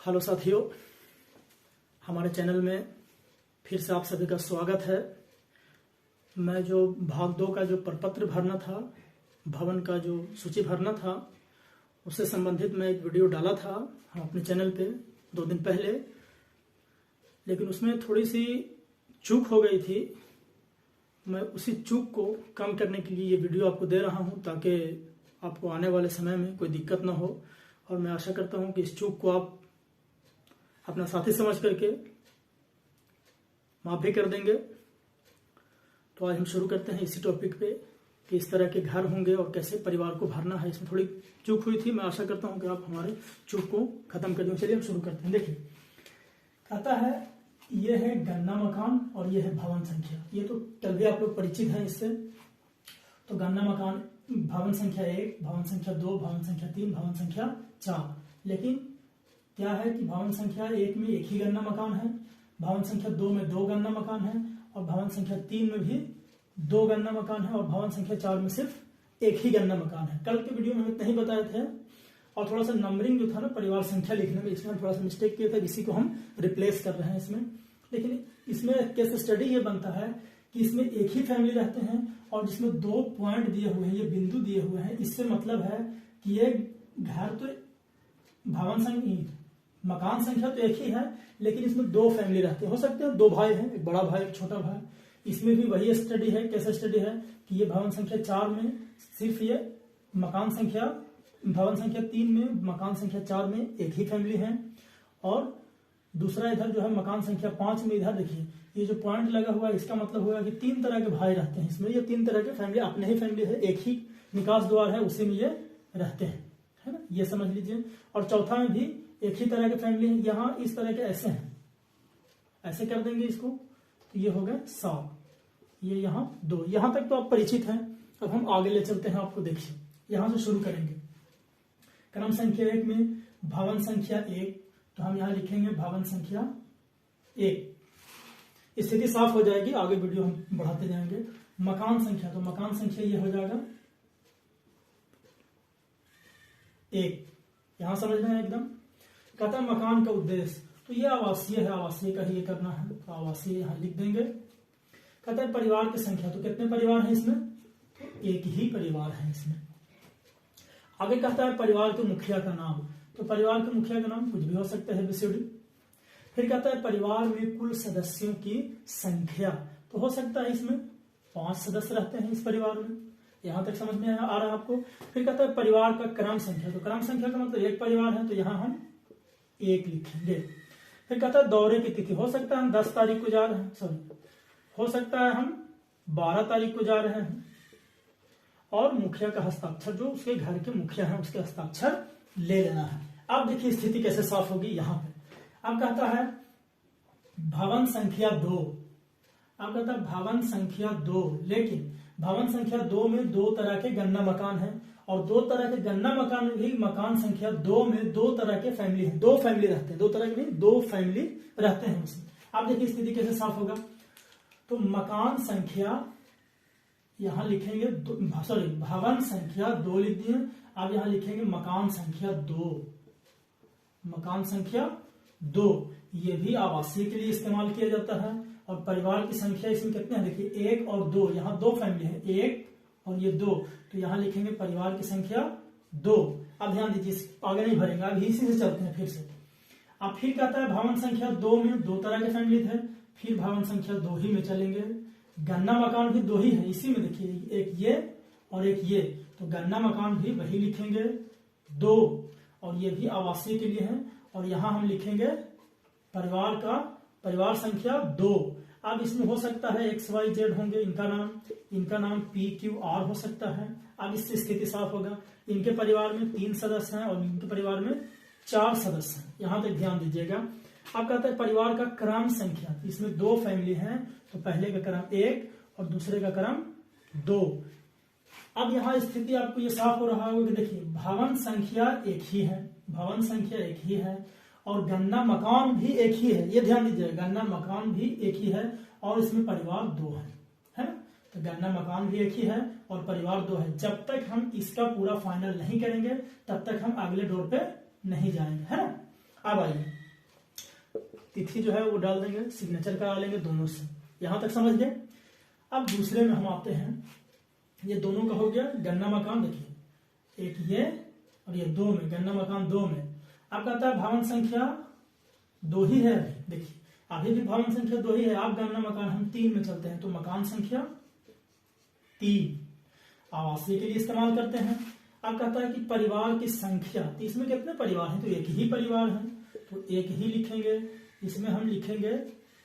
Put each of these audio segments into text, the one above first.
Hello साथियों, हमारे channel में फिर से आप सभी का स्वागत है। मैं जो भाग 2 का जो प्रपत्र भरना था, भवन का जो सूची भरना था, उससे संबंधित मैं एक वीडियो डाला था अपने चैनल पे 2 दिन पहले, लेकिन उसमें थोड़ी सी चूक हो गई थी। मैं उसी चूक को कम करने के लिए ये वीडियो आपको दे रहा हूँ ताकि आपको आने वाले समय में कोई दिक्कत ना हो। और मैं आशा करता हूँ कि इस चूक को आप अपना साथी समझ करके माफ भी कर देंगे। तो आज हम शुरू करते हैं इसी टॉपिक पे कि इस तरह के घर होंगे और कैसे परिवार को भरना है। इसमें थोड़ी चूक हुई थी, मैं आशा करता हूं कि आप हमारे चूक को खत्म कर देंगे। चलिए हम शुरू करते हैं। देखिए, कहता है ये है गन्ना मकान और ये है भवन संख्या। ये तो कल भी आप लोग परिचित हैं इससे। तो गन्ना मकान भवन संख्या 1, भवन संख्या 2, भवन संख्या 3, भवन संख्या 4। लेकिन क्या है कि भवन संख्या 1 में एक ही गन्ना मकान है, भवन संख्या 2 में 2 गन्ना मकान है, और भवन संख्या 3 में भी 2 गन्ना मकान है, और भवन संख्या 4 में सिर्फ एक ही गन्ना मकान है। कल के वीडियो में हम इतना ही बताए थे। और थोड़ा सा नंबरिंग जो था ना परिवार संख्या लिखने में, इसमें थोड़ा सा मिस्टेक किया था, इसी को हम रिप्लेस कर रहे हैं इसमें। लेकिन इसमें केस स्टडी ये बनता है कि इसमें एक ही फैमिली रहते हैं और जिसमें 2 पॉइंट दिए हुए हैं, ये बिंदु दिए हुए हैं। इससे मतलब है कि ये घर तो भवन संख्या मकान संख्या तो एक ही है, लेकिन इसमें 2 फैमिली रहते हैं। हो सकते हैं 2 भाई हैं, एक बड़ा भाई एक छोटा भाई। इसमें भी वही स्टडी है, कैसे स्टडी है कि ये भवन संख्या 4 में सिर्फ ये मकान संख्या, भवन संख्या 3 में मकान संख्या 4 में एक ही फैमिली है। और दूसरा इधर जो है मकान संख्या 5 में, इधर देखिए ये जो पॉइंट लगा हुआ है, इसका मतलब हुआ कि 3 तरह के भाई रहते हैं इसमें। ये 3 तरह के फैमिली, अपने ही फैमिली है, एक ही निकास द्वार है, उसी में ये रहते हैं, है ना, ये समझ लीजिए। और चौथा में भी एक ही तरह के फैमिली है। यहाँ इस तरह के ऐसे हैं, ऐसे कर देंगे इसको, तो ये हो गए 7, ये यहाँ 2। यहां तक तो आप परिचित हैं। अब हम आगे ले चलते हैं आपको। देखिए, यहां से शुरू करेंगे। क्रम संख्या 1 में भवन संख्या 1, तो हम यहां लिखेंगे भवन संख्या 1। स्थिति साफ हो जाएगी, आगे वीडियो हम बढ़ाते जाएंगे। मकान संख्या, तो मकान संख्या ये हो जाएगा 1। यहां समझना है एकदम। कहता है मकान का उद्देश्य, तो ये आवासीय है, आवासीय का ही ये करना है, तो आवासीय यहां लिख देंगे। कहता है परिवार की संख्या, तो कितने परिवार हैं इसमें? तो एक ही परिवार है इसमें। आगे कहता है परिवार के मुखिया का नाम, तो परिवार के मुखिया का नाम कुछ भी हो सकता है, ABCD। फिर कहता है परिवार में कुल सदस्यों की संख्या, तो हो सकता है इसमें 5 सदस्य रहते हैं इस परिवार में। यहां तक समझ में आ रहा है आपको। फिर कहता है परिवार का क्रम संख्या, तो क्रम संख्या का मतलब एक परिवार है, तो यहां हम 1 लिखेंगे। फिर कहता है दौरे की तिथि, हो सकता है हम 10 तारीख को जा रहे हैं, सॉरी, हो सकता है हम 12 तारीख को जा रहे हैं। और मुखिया का हस्ताक्षर, जो उसके घर के मुखिया हैं उसके हस्ताक्षर ले लेना है। अब देखिए स्थिति कैसे साफ होगी यहां पे। अब कहता है भवन संख्या 2, अब कहता है भवन संख्या 2, लेकिन भवन संख्या 2 में 2 तरह के गन्ना मकान है, और 2 तरह के गन्ना मकान में भी मकान संख्या 2 में 2 तरह के फैमिली है, 2 फैमिली रहते हैं, 2 तरह के नहीं, 2 फैमिली रहते हैं उसमें। अब देखिए स्थिति कैसे साफ होगा। तो मकान संख्या यहां लिखेंगे, सॉरी भवन संख्या 2 लिख दिए। अब यहां लिखेंगे मकान संख्या 2, मकान संख्या 2। ये भी आवासीय के लिए इस्तेमाल किया जाता है। और परिवार की संख्या इसमें कितने हैं? देखिए 1 और 2, यहाँ 2 फैमिली है, 1 और ये 2, तो यहां लिखेंगे परिवार की संख्या 2। अब ध्यान दीजिए, आगे नहीं भरेंगे, अब इसी से चलते हैं फिर से। अब फिर कहता है भवन संख्या 2 में 2 तरह के फैमिली थे, फिर भवन संख्या 2 ही में चलेंगे। गन्ना मकान भी 2 ही है, इसी में देखिए एक ये और एक ये, तो गन्ना मकान भी वही लिखेंगे 2, और ये भी आवासीय के लिए है। और यहां हम लिखेंगे परिवार संख्या 2। अब इसमें हो सकता है XYZ होंगे, इनका नाम PQR हो सकता है। अब इससे स्थिति साफ होगा। इनके परिवार में 3 सदस्य हैं और इनके परिवार में 4 सदस्य हैं। यहां तक ध्यान दीजिएगा। अब कहता है परिवार का क्रम संख्या, इसमें 2 फैमिली हैं, तो पहले का क्रम 1 और दूसरे का क्रम 2। अब यहां स्थिति आपको ये साफ हो रहा होगा कि देखिए भवन संख्या एक ही है, भवन संख्या एक ही है, और गन्ना मकान भी एक ही है। ये ध्यान दीजिए, गन्ना मकान भी एक ही है और इसमें परिवार 2 है ना। तो गन्ना मकान भी एक ही है और परिवार 2 है। जब तक हम इसका पूरा फाइनल नहीं करेंगे तब तक हम अगले डोर पे नहीं जाएंगे, है ना। अब आइए तिथि जो है वो डाल देंगे, सिग्नेचर करा लेंगे दोनों से। यहां तक समझ गए। अब दूसरे में हम आते हैं, ये दोनों का हो गया गन्ना मकान। देखिए एक ये और ये 2 में, गन्ना मकान 2 में। अब कहता है भवन संख्या 2 ही है। अभी देखिए अभी भी भवन संख्या 2 ही है। आप गन्ना मकान हम 3 में चलते हैं, तो मकान संख्या 3 आवासीय के लिए इस्तेमाल करते हैं। अब कहता है कि परिवार की संख्या, तो इसमें कितने परिवार हैं, तो एक ही परिवार है, तो एक ही लिखेंगे। इसमें हम लिखेंगे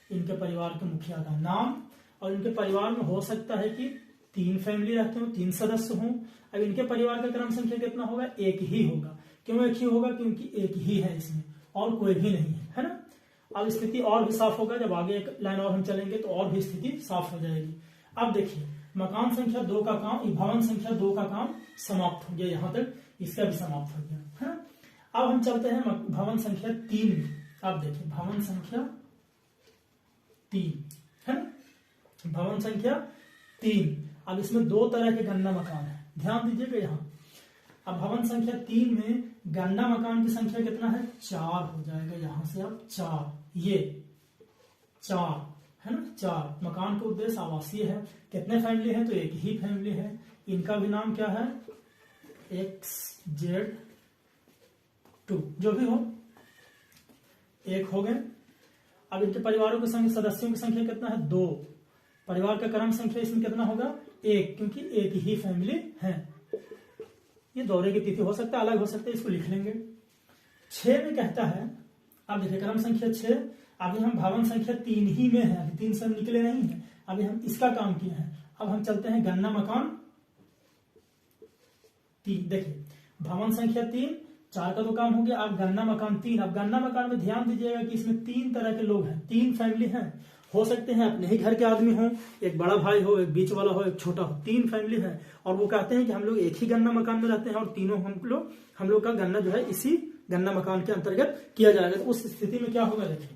इनके परिवार के मुखिया का नाम, और इनके परिवार में हो सकता है कि 3 फैमिली रहते हो, 3 सदस्य हों। अब इनके परिवार का क्रम संख्या कितना होगा, एक ही होगा। क्यों एक ही होगा, क्योंकि एक ही है इसमें और कोई भी नहीं है ना। अब स्थिति और भी साफ होगा, जब आगे एक लाइन और हम चलेंगे तो और भी स्थिति साफ हो जाएगी। अब देखिए मकान संख्या 2 का काम, भवन संख्या 2 का काम समाप्त हो गया, यहां तक इसका भी समाप्त हो गया है ना। अब हम चलते हैं भवन संख्या 3 में। अब देखिए भवन संख्या 3 है ना, भवन संख्या 3। अब इसमें 2 तरह के गन्ना मकान है, ध्यान दीजिएगा यहाँ। अब भवन संख्या 3 में गन्ना मकान की संख्या कितना है, 4 हो जाएगा। यहां से अब 4, ये 4 है ना, 4। मकान का उद्देश्य आवासीय है। कितने फैमिली है, तो एक ही फैमिली है। इनका भी नाम क्या है, XZ2, जो भी हो, एक हो गए। अब इनके परिवारों के संख्या, सदस्यों की संख्या कितना है, 2। परिवार का क्रम संख्या इसमें कितना होगा, 1, क्योंकि एक ही फैमिली है। ये दौरे की तिथि हो सकता है, अलग हो सकता है, इसको लिख लेंगे। 6 में कहता है, अब देखिए क्रम संख्या 6। अभी हम भवन संख्या 3 ही में है, अभी 3 सब निकले नहीं है, अभी हम इसका काम किए हैं। अब हम चलते हैं गन्ना मकान 3। देखिए भवन संख्या 3, 4 का तो काम हो गया। अब गन्ना मकान 3। अब गन्ना मकान में ध्यान दीजिएगा कि इसमें 3 तरह के लोग हैं, 3 फैमिली हैं। हो सकते हैं अपने ही घर के आदमी हो, एक बड़ा भाई हो, एक बीच वाला हो, एक छोटा हो, 3 फैमिली है। और वो कहते हैं कि हम लोग एक ही गन्ना मकान में रहते हैं और तीनों हम लोग का गन्ना जो है इसी गन्ना मकान के अंतर्गत किया जाएगा। तो उस स्थिति में क्या होगा, देखिए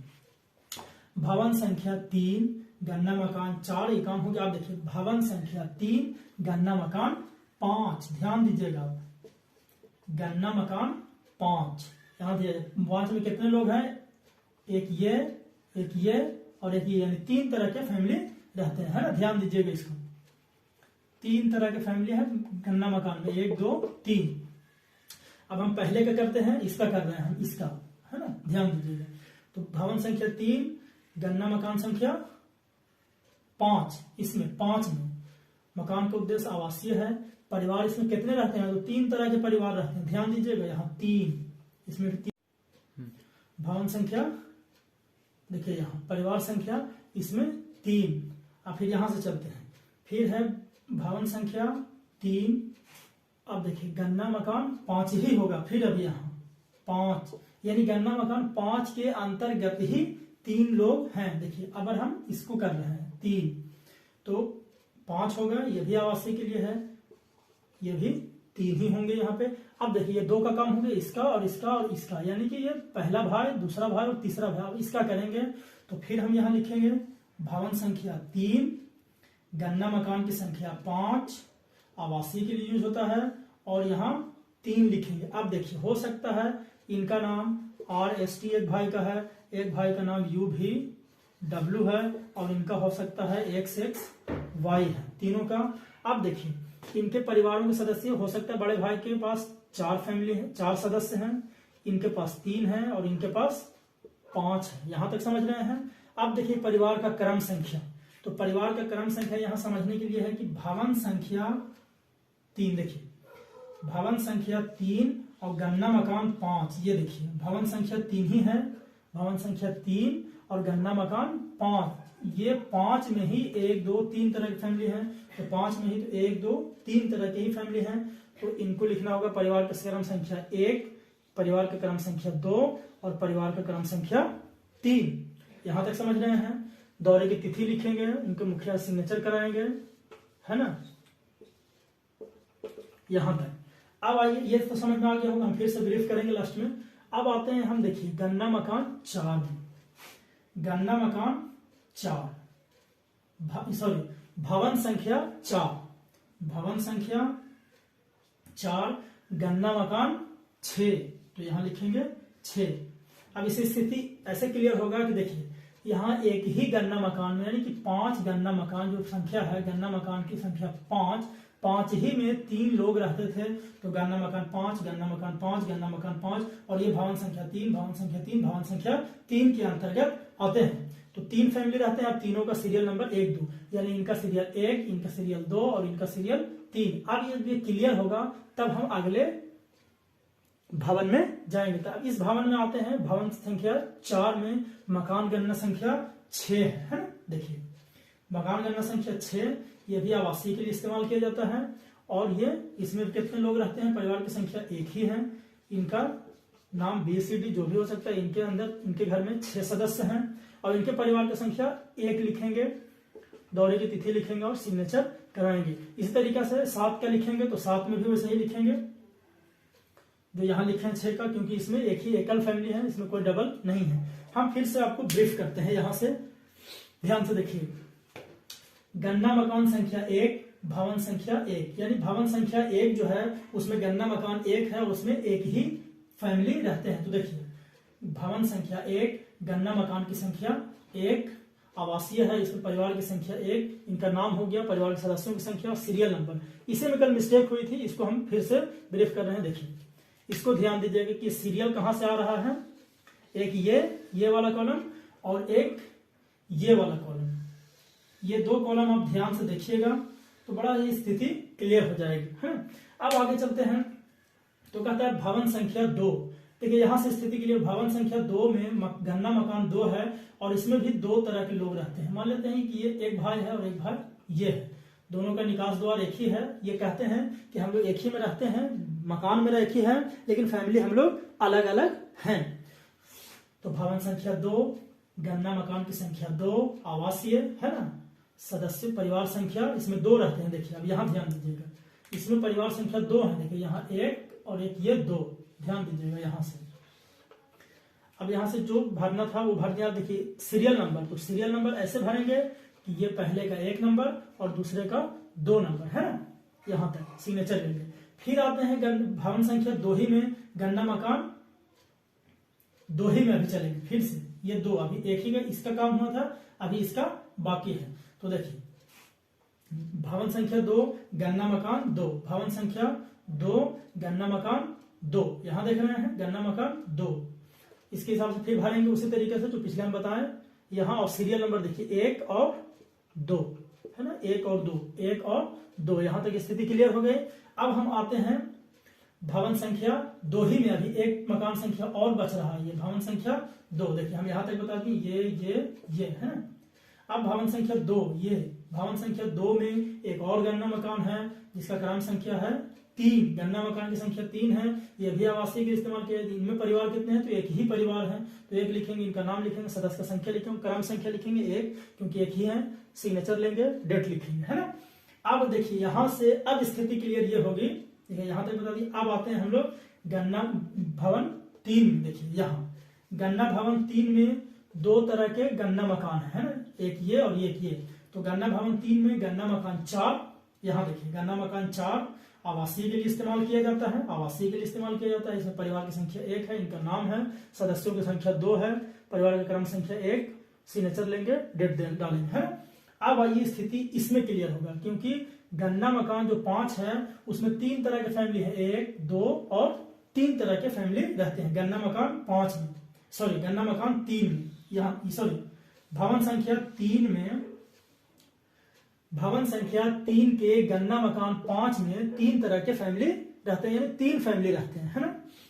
भवन संख्या 3 गन्ना मकान 4, ये काम हो गया। आप देखिए भवन संख्या 3 गन्ना मकान 5, ध्यान दीजिएगा, गन्ना मकान 5। यहां दिया 5 में कितने लोग हैं, एक ये और एक ये, यानी 3 तरह के फैमिली रहते हैं, है ना। ध्यान दीजिएगा इसको, 3 तरह के फैमिली है गन्ना मकान में, 1 2 3। अब हम पहले का करते हैं, इसका कर रहे हैं हम, इसका, है ना, ध्यान दीजिएगा। तो भवन संख्या 3 गन्ना मकान संख्या 5, इसमें 5 में मकान का उद्देश्य आवासीय है। परिवार इसमें कितने रहते हैं, तो 3 तरह के परिवार रहते हैं, ध्यान दीजिएगा। यहाँ 3, इसमें 3 भवन संख्या, देखिए यहाँ परिवार संख्या इसमें 3। अब फिर यहां से चलते हैं, फिर है भवन संख्या 3। अब देखिए गन्ना मकान 5 ही होगा, फिर अभी यहाँ 5, यानी गन्ना मकान 5 के अंतर्गत ही 3 लोग हैं। देखिए अगर हम इसको कर रहे हैं 3, तो 5 हो गया, ये भी आवासीय के लिए है, ये भी 3 ही होंगे यहाँ पे। अब देखिए 2 का काम हो गया, इसका और इसका और इसका, यानी कि ये पहला भाई, दूसरा भाई और तीसरा भाई। अब इसका करेंगे तो फिर हम यहाँ लिखेंगे भवन संख्या 3 गन्ना मकान की संख्या 5, आवासीय के लिए यूज होता है, और यहाँ 3 लिखेंगे। अब देखिए हो सकता है इनका नाम RST एक भाई का है, एक भाई का नाम UVW है, और इनका हो सकता है XXY है, तीनों का। अब देखिए इनके परिवारों के सदस्य हो सकता है बड़े भाई के पास 4 फैमिली है, 4 सदस्य हैं, इनके पास 3 है और इनके पास 5 है। यहां तक समझ रहे हैं। अब देखिए परिवार का क्रम संख्या, तो परिवार का क्रम संख्या यहां समझने के लिए है कि भवन संख्या 3, देखिए भवन संख्या 3 और गन्ना मकान 5, ये देखिए भवन संख्या 3 ही है, भवन संख्या 3 और गन्ना मकान 5, ये 5 में ही 1 2 3 तरह की फैमिली है, तो 5 में ही तो 1 2 3 तरह की ही फैमिली है। तो इनको लिखना होगा परिवार का क्रम संख्या 1, परिवार का क्रम संख्या 2 और परिवार का क्रम संख्या 3। यहां तक समझ रहे हैं। दौरे की तिथि लिखेंगे, उनके मुखिया सिग्नेचर कराएंगे, है ना, यहां तक। अब आइए, ये तो समझ में आ गया होगा, हम फिर से ब्रीफ करेंगे लास्ट में। अब आते हैं हम, देखिए गन्ना मकान 4 में, गन्ना मकान 4 सॉरी भवन संख्या 4, भवन संख्या 4 गन्ना मकान 6, तो यहां लिखेंगे 6। अब इसी स्थिति ऐसे क्लियर होगा कि देखिए यहाँ एक ही गन्ना मकान में यानी कि 5 गन्ना मकान जो संख्या है, गन्ना मकान की संख्या 5, 5 ही में 3 लोग रहते थे, तो गन्ना मकान 5, गन्ना मकान 5, गन्ना मकान 5, और ये भवन संख्या 3, भवन संख्या 3, भवन संख्या 3 के अंतर्गत आते हैं। तो 3 फैमिली रहते हैं। अब तीनों का सीरियल नंबर 1, 2, यानी इनका सीरियल 1, इनका सीरियल 2 और इनका सीरियल 3। अब ये क्लियर होगा तब हम अगले भवन में जाएंगे। तो अब इस भवन में आते हैं, भवन संख्या 4 में मकान गणना संख्या 6 है ना। देखिए मकान गणना संख्या 6, ये भी आवासीय के लिए इस्तेमाल किया जाता है, और ये इसमें कितने लोग रहते हैं, परिवार की संख्या 1 ही है। इनका नाम BCD जो भी हो सकता है, इनके अंदर इनके घर में 6 सदस्य हैं, और इनके परिवार की संख्या 1 लिखेंगे, दौरे की तिथि लिखेंगे और सिग्नेचर कराएंगे। इसी तरीके से 7 का लिखेंगे तो 7 में भी वैसे ही लिखेंगे जो यहाँ लिखे हैं 6 का, क्योंकि इसमें एक ही एकल फैमिली है, इसमें कोई डबल नहीं है। हम फिर से आपको ब्रीफ करते हैं, यहां से ध्यान से देखिए। गन्ना मकान संख्या 1, भवन संख्या 1, यानी भवन संख्या 1 जो है उसमें गन्ना मकान 1 है, उसमें एक ही फैमिली रहते हैं। तो देखिए भवन संख्या 1, गन्ना मकान की संख्या 1, आवासीय है, इसमें परिवार की संख्या 1, इनका नाम हो गया, परिवार के सदस्यों की संख्या और सीरियल नंबर। इसे में कल मिस्टेक हुई थी, इसको हम फिर से ब्रीफ कर रहे हैं। देखिए इसको ध्यान दीजिएगा कि सीरियल कहां से आ रहा है, एक ये वाला कॉलम और एक ये वाला कॉलम, ये 2 कॉलम आप ध्यान से देखिएगा तो बड़ा ही स्थिति क्लियर हो जाएगी है। अब आगे चलते हैं, तो कहता है भवन संख्या 2। देखिए यहां से स्थिति क्लियर, भवन संख्या 2 में गन्ना मकान 2 है, और इसमें भी 2 तरह के लोग रहते हैं। मान लेते हैं कि ये एक भाई है और एक भाई ये है, दोनों का निकास द्वार एक ही है। ये कहते हैं कि हम लोग एक ही में रहते हैं, मकान मेरा एक ही है, लेकिन फैमिली हम लोग अलग अलग हैं। तो भवन संख्या 2, गन्ना मकान की संख्या 2, आवासीय है ना, सदस्य परिवार संख्या इसमें 2 रहते हैं। देखिए अब यहाँ ध्यान दीजिएगा, इसमें परिवार संख्या 2 है। देखिए यहाँ 1 और एक ये 2, ध्यान दीजिएगा यहां से। अब यहां से जो भरना था वो भर दिया। देखिए सीरियल नंबर, तो सीरियल नंबर ऐसे भरेंगे कि ये पहले का 1 नंबर और दूसरे का 2 नंबर है ना, यहां तक सिग्नेचर लेंगे। फिर आते हैं भवन संख्या 2 ही में गन्ना मकान 2 ही में अभी चलेंगे। फिर से ये 2, अभी एक ही का इसका काम हुआ था, अभी इसका बाकी है। तो देखिए भवन संख्या 2, गन्ना मकान 2, भवन संख्या 2, गन्ना मकान 2, यहां देख रहे हैं गन्ना मकान 2। इसके हिसाब से फिर भरेंगे उसी तरीके से जो पिछले हम बताएं यहां। और सीरियल नंबर देखिए 1 और 2 है ना, 1 और 2, 1 और 2, यहां तक स्थिति क्लियर हो गई। अब हम आते हैं भवन संख्या 2 ही में, अभी एक मकान संख्या और बच रहा है, ये भवन संख्या 2। देखिए हम यहां तक बता दें, ये है ना। अब भवन संख्या 2, ये भवन संख्या 2 में एक और गन्ना मकान है जिसका क्रम संख्या है 3, गन्ना मकान की संख्या 3 है, ये भी आवासीय के इस्तेमाल किया। इनमें परिवार कितने हैं, तो एक ही परिवार है, तो 1 लिखेंगे, इनका नाम लिखेंगे, सदस्य का संख्या लिखेंगे, क्रम संख्या लिखेंगे 1 क्योंकि एक ही है, सिग्नेचर लेंगे, डेट लिखेंगे है ना। अब देखिए यहां से अब स्थिति क्लियर ये होगी, ठीक है, यहां तक बता दी। अब आते हैं हम लोग गन्ना भवन 3 में। देखिए यहाँ गन्ना भवन 3 में 2 तरह के गन्ना मकान है ना, एक ये और एक ये। तो गन्ना भवन 3 में गन्ना मकान 4, यहाँ देखिए गन्ना मकान 4 आवासीय के लिए इस्तेमाल किया जाता है, आवासीय के लिए इस्तेमाल किया जाता है। इसमें परिवार की संख्या 1 है, इनका नाम है, सदस्यों की संख्या 2 है, परिवार का क्रम संख्या 1, सिग्नेचर लेंगे, डेट डालेंगे है। अब आइए स्थिति इसमें क्लियर होगा, क्योंकि गन्ना मकान जो 5 है उसमें 3 तरह के फैमिली है, 1, 2 और 3 तरह के फैमिली रहते हैं गन्ना मकान 5 में, सॉरी गन्ना मकान 3 में, यहाँ सॉरी भवन संख्या 3 में, भवन संख्या 3 के गन्ना मकान 5 में 3 तरह के फैमिली रहते हैं, यानी 3 फैमिली रहते हैं है ना।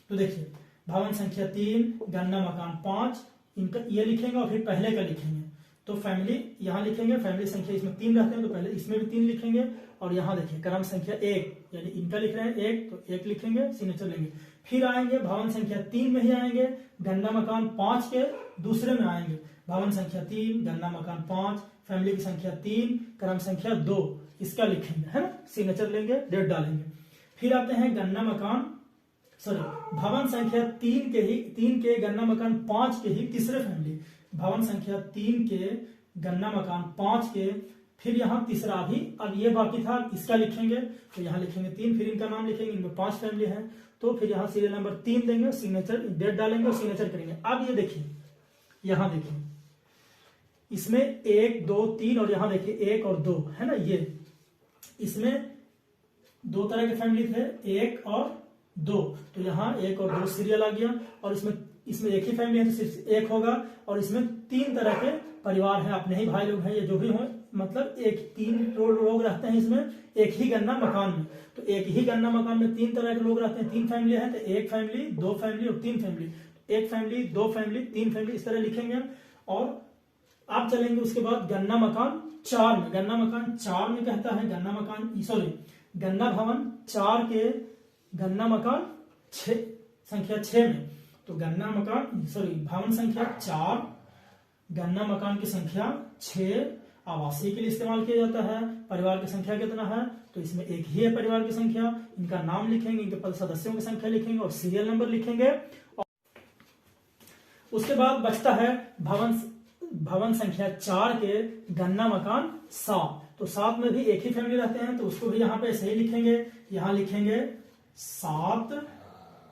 तो देखिए भवन संख्या 3, गन्ना मकान 5, इनका ये लिखेंगे और फिर पहले का लिखेंगे। तो फैमिली यहाँ लिखेंगे, फैमिली संख्या इसमें 3 रहते हैं तो पहले इसमें भी 3 लिखेंगे, और यहाँ देखिए क्रम संख्या 1, यानी इनका लिख रहे हैं 1 तो 1 लिखेंगे, सिग्नेचर लेंगे। फिर आएंगे भवन संख्या 3 में ही आएंगे, गन्ना मकान 5 के दूसरे में आएंगे, भवन संख्या 3, गन्ना मकान 5, फैमिली की संख्या 3, क्रम संख्या 2, इसका लिखेंगे है ना, सिग्नेचर लेंगे, डेट डालेंगे। फिर आते हैं गन्ना मकान सॉरी भवन संख्या 3 के गन्ना मकान 5 के ही तीसरे फैमिली, भवन संख्या 3 के गन्ना मकान 5 के, फिर यहाँ तीसरा भी, अब ये बाकी था इसका लिखेंगे, तो यहाँ लिखेंगे 3, फिर इनका नाम लिखेंगे, इनमें 5 फैमिली है, तो फिर यहाँ सीरियल नंबर 3 देंगे, सिग्नेचर डेट डालेंगे और सिग्नेचर करेंगे। अब ये देखिए, यहाँ देखिए, इसमें 1 2 3 और यहाँ देखिए 1 और 2 है ना, ये इसमें 2 तरह के फैमिली थे, 1 और 2, तो यहाँ 1 और 2 सीरियल आ गया। और इसमें एक ही फैमिली है तो सिर्फ 1 होगा। और इसमें 3 तरह के परिवार हैं, अपने ही भाई लोग हैं, ये जो भी हो, मतलब 3 लोग रहते हैं इसमें एक ही गन्ना मकान में। तो एक ही गन्ना मकान में 3 तरह के लोग रहते हैं, 3 फैमिली है, तो 1 फैमिली, 2 फैमिली और 3 फैमिली। 1 फैमिली, 2 फैमिली, 3 फैमिली, इस तरह लिखेंगे। और आप चलेंगे उसके बाद गन्ना मकान 4 में। गन्ना मकान 4 में कहता है गन्ना भवन 4 के गन्ना मकान 6 संख्या 6 में। तो भवन संख्या 4, गन्ना मकान की संख्या 6 आवासीय के लिए इस्तेमाल किया जाता है। परिवार की संख्या कितना है, तो इसमें एक ही है परिवार की संख्या। इनका नाम लिखेंगे, इनके सदस्यों की संख्या लिखेंगे और सीरियल नंबर लिखेंगे। उसके बाद बचता है भवन संख्या 4 के गन्ना मकान 7। तो 7 में भी एक ही फैमिली रहते हैं, तो उसको भी यहाँ पे ऐसे ही लिखेंगे। यहाँ लिखेंगे 7,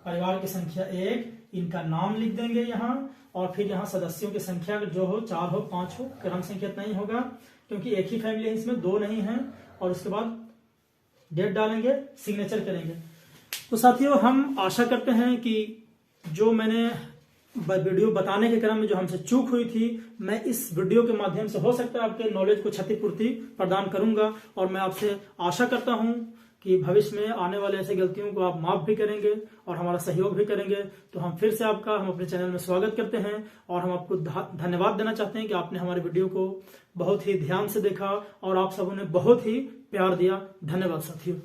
परिवार की संख्या 1, इनका नाम लिख देंगे यहाँ। और फिर यहाँ सदस्यों की संख्या जो हो, 4 हो 5 हो, क्रम संख्या इतना ही होगा क्योंकि एक ही फैमिली है, इसमें 2 नहीं है। और उसके बाद डेट डालेंगे, सिग्नेचर करेंगे। तो साथियों, हम आशा करते हैं कि जो मैंने वीडियो बताने के क्रम में जो हमसे चूक हुई थी, मैं इस वीडियो के माध्यम से हो सकता है आपके नॉलेज को क्षतिपूर्ति प्रदान करूंगा। और मैं आपसे आशा करता हूं कि भविष्य में आने वाले ऐसे गलतियों को आप माफ भी करेंगे और हमारा सहयोग भी करेंगे। तो हम फिर से हम अपने चैनल में स्वागत करते हैं और हम आपको धन्यवाद देना चाहते हैं कि आपने हमारे वीडियो को बहुत ही ध्यान से देखा और आप सबों ने बहुत ही प्यार दिया। धन्यवाद साथियों।